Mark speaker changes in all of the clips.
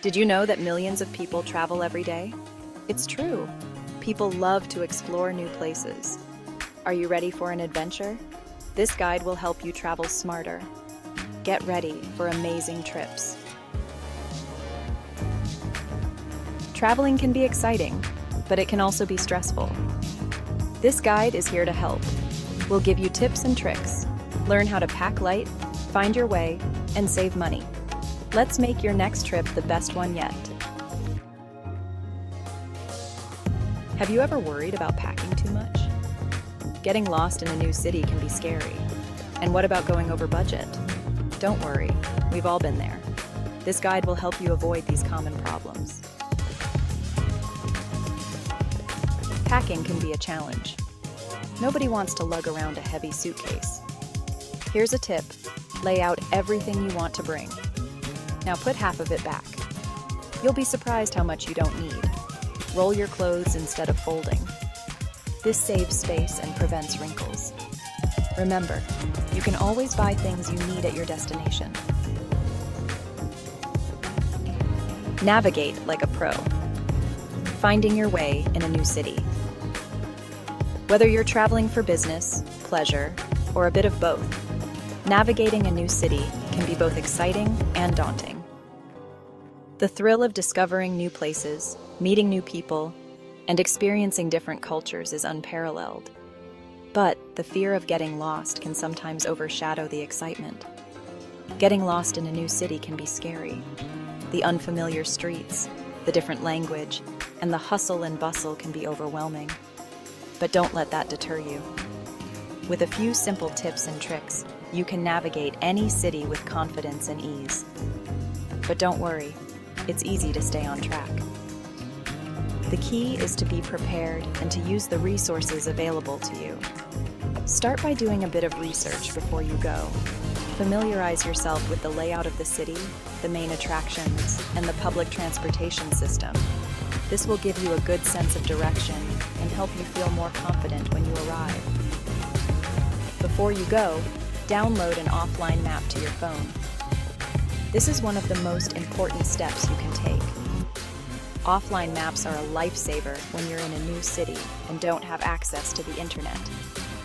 Speaker 1: Did you know that millions of people travel every day? It's true. People love to explore new places. Are you ready for an adventure? This guide will help you travel smarter. Get ready for amazing trips. Traveling can be exciting, but it can also be stressful. This guide is here to help. We'll give you tips and tricks. Learn how to pack light, find your way, and save money. Let's make your next trip the best one yet. Have you ever worried about packing too much? Getting lost in a new city can be scary. And what about going over budget? Don't worry, we've all been there. This guide will help you avoid these common problems. Packing can be a challenge. Nobody wants to lug around a heavy suitcase. Here's a tip: lay out everything you want to bring. Now put half of it back. You'll be surprised how much you don't need. Roll your clothes instead of folding. This saves space and prevents wrinkles. Remember, you can always buy things you need at your destination. Navigate like a pro. Finding your way in a new city. Whether you're traveling for business, pleasure, or a bit of both, navigating a new city can be both exciting and daunting. The thrill of discovering new places, meeting new people, and experiencing different cultures is unparalleled. But the fear of getting lost can sometimes overshadow the excitement. Getting lost in a new city can be scary. The unfamiliar streets, the different language, and the hustle and bustle can be overwhelming. But don't let that deter you. With a few simple tips and tricks, you can navigate any city with confidence and ease. But don't worry, it's easy to stay on track. The key is to be prepared and to use the resources available to you. Start by doing a bit of research before you go. Familiarize yourself with the layout of the city, the main attractions, and the public transportation system. This will give you a good sense of direction and help you feel more confident when you arrive. Before you go, download an offline map to your phone. This is one of the most important steps you can take. Offline maps are a lifesaver when you're in a new city and don't have access to the internet.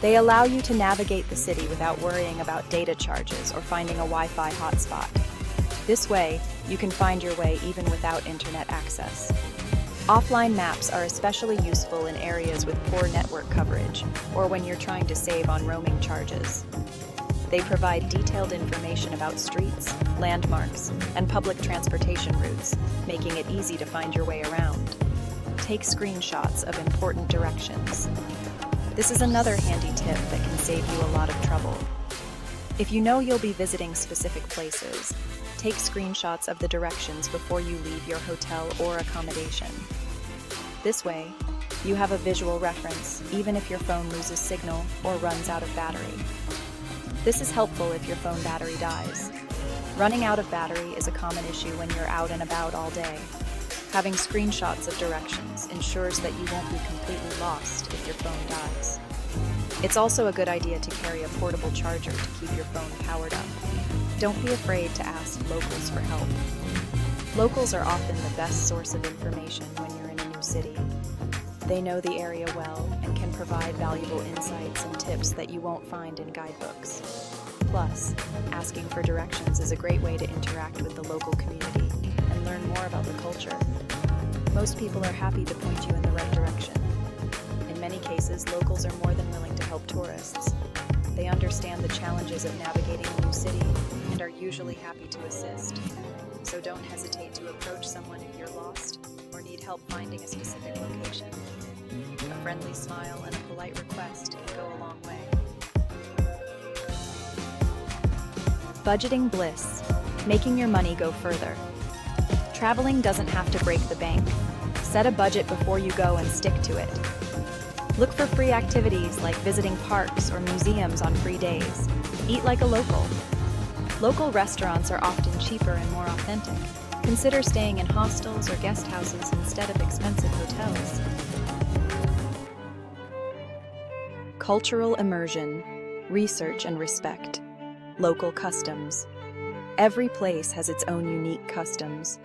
Speaker 1: They allow you to navigate the city without worrying about data charges or finding a Wi-Fi hotspot. This way, you can find your way even without internet access. Offline maps are especially useful in areas with poor network coverage or when you're trying to save on roaming charges. They provide detailed information about streets, landmarks, and public transportation routes, making it easy to find your way around. Take screenshots of important directions. This is another handy tip that can save you a lot of trouble. If you know you'll be visiting specific places, take screenshots of the directions before you leave your hotel or accommodation. This way, you have a visual reference, even if your phone loses signal or runs out of battery. This is helpful if your phone battery dies. Running out of battery is a common issue when you're out and about all day. Having screenshots of directions ensures that you won't be completely lost if your phone dies. It's also a good idea to carry a portable charger to keep your phone powered up. Don't be afraid to ask locals for help. Locals are often the best source of information when you're in a new city. They know the area well and can provide valuable insights and tips that you won't find in guidebooks. Plus, asking for directions is a great way to interact with the local community and learn more about the culture. Most people are happy to point you in the right direction. In many cases, locals are more than willing to help tourists. They understand the challenges of navigating a new city and are usually happy to assist. So don't hesitate to approach someone if you're lost or need help finding a specific location. A friendly smile and a polite request can go a long way. Budgeting bliss, making your money go further. Traveling doesn't have to break the bank. Set a budget before you go and stick to it. Look for free activities like visiting parks or museums on free days. Eat like a local. Local restaurants are often cheaper and more authentic. Consider staying in hostels or guest houses instead of expensive hotels. Cultural immersion, research and respect, local customs. Every place has its own unique customs.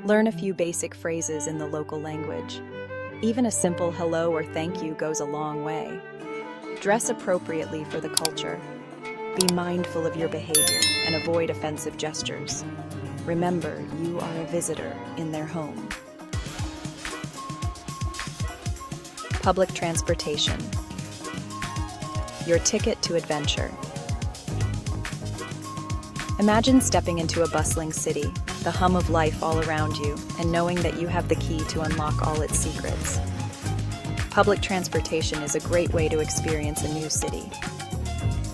Speaker 1: Learn a few basic phrases in the local language. Even a simple hello or thank you goes a long way. Dress appropriately for the culture. Be mindful of your behavior and avoid offensive gestures. Remember, you are a visitor in their home. Public transportation. Your ticket to adventure. Imagine stepping into a bustling city, the hum of life all around you, and knowing that you have the key to unlock all its secrets. Public transportation is a great way to experience a new city.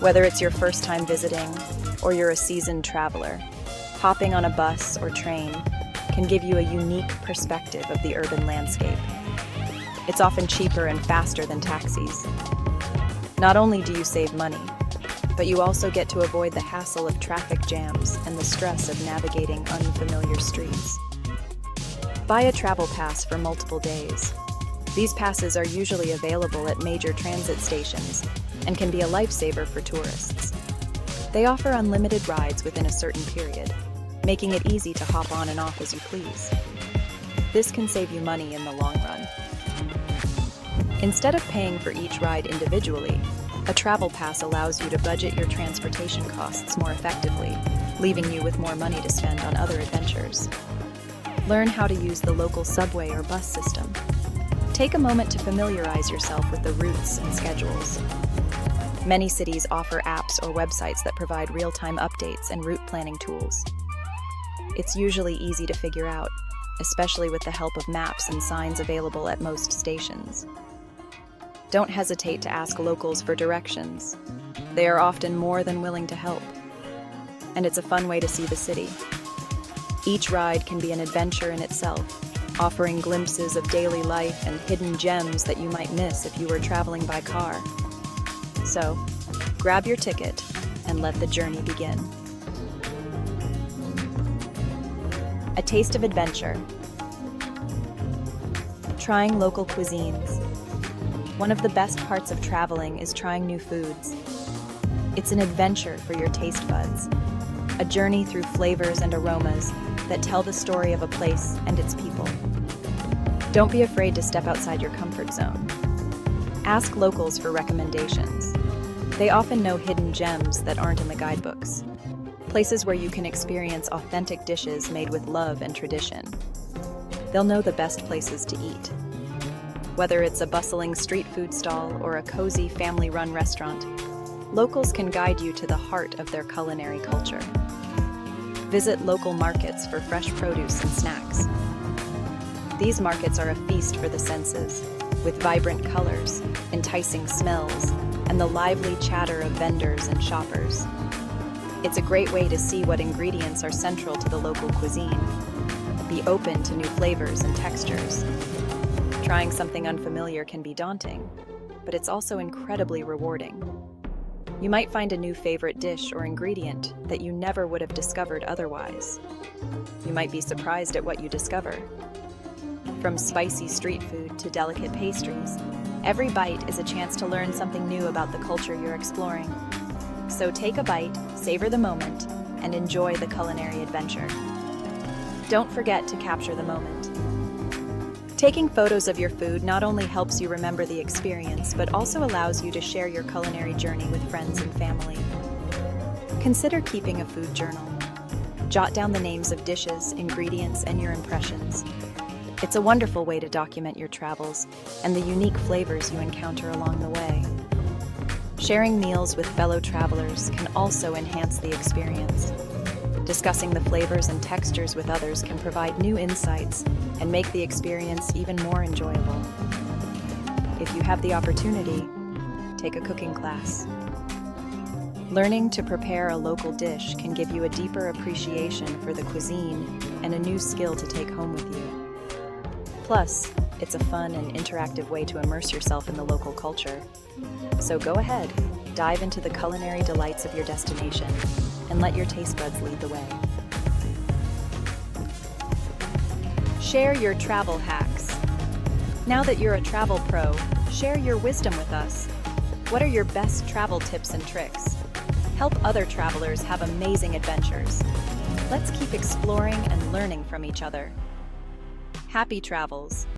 Speaker 1: Whether it's your first time visiting or you're a seasoned traveler, hopping on a bus or train can give you a unique perspective of the urban landscape. It's often cheaper and faster than taxis. Not only do you save money, but you also get to avoid the hassle of traffic jams and the stress of navigating unfamiliar streets. Buy a travel pass for multiple days. These passes are usually available at major transit stations and can be a lifesaver for tourists. They offer unlimited rides within a certain period, making it easy to hop on and off as you please. This can save you money in the long run. Instead of paying for each ride individually, a travel pass allows you to budget your transportation costs more effectively, leaving you with more money to spend on other adventures. Learn how to use the local subway or bus system. Take a moment to familiarize yourself with the routes and schedules. Many cities offer apps or websites that provide real-time updates and route planning tools. It's usually easy to figure out, especially with the help of maps and signs available at most stations. Don't hesitate to ask locals for directions. They are often more than willing to help. And it's a fun way to see the city. Each ride can be an adventure in itself, offering glimpses of daily life and hidden gems that you might miss if you were traveling by car. So, grab your ticket and let the journey begin. A taste of adventure. Trying local cuisines. One of the best parts of traveling is trying new foods. It's an adventure for your taste buds, a journey through flavors and aromas that tell the story of a place and its people. Don't be afraid to step outside your comfort zone. Ask locals for recommendations. They often know hidden gems that aren't in the guidebooks, places where you can experience authentic dishes made with love and tradition. They'll know the best places to eat. Whether it's a bustling street food stall or a cozy family-run restaurant, locals can guide you to the heart of their culinary culture. Visit local markets for fresh produce and snacks. These markets are a feast for the senses, with vibrant colors, enticing smells, and the lively chatter of vendors and shoppers. It's a great way to see what ingredients are central to the local cuisine. Be open to new flavors and textures. Trying something unfamiliar can be daunting, but it's also incredibly rewarding. You might find a new favorite dish or ingredient that you never would have discovered otherwise. You might be surprised at what you discover. From spicy street food to delicate pastries, every bite is a chance to learn something new about the culture you're exploring. So take a bite, savor the moment, and enjoy the culinary adventure. Don't forget to capture the moment. Taking photos of your food not only helps you remember the experience, but also allows you to share your culinary journey with friends and family. Consider keeping a food journal. Jot down the names of dishes, ingredients, and your impressions. It's a wonderful way to document your travels and the unique flavors you encounter along the way. Sharing meals with fellow travelers can also enhance the experience. Discussing the flavors and textures with others can provide new insights and make the experience even more enjoyable. If you have the opportunity, take a cooking class. Learning to prepare a local dish can give you a deeper appreciation for the cuisine and a new skill to take home with you. Plus, it's a fun and interactive way to immerse yourself in the local culture. So go ahead, dive into the culinary delights of your destination, and let your taste buds lead the way. Share your travel hacks. Now that you're a travel pro, share your wisdom with us. What are your best travel tips and tricks? Help other travelers have amazing adventures. Let's keep exploring and learning from each other. Happy travels!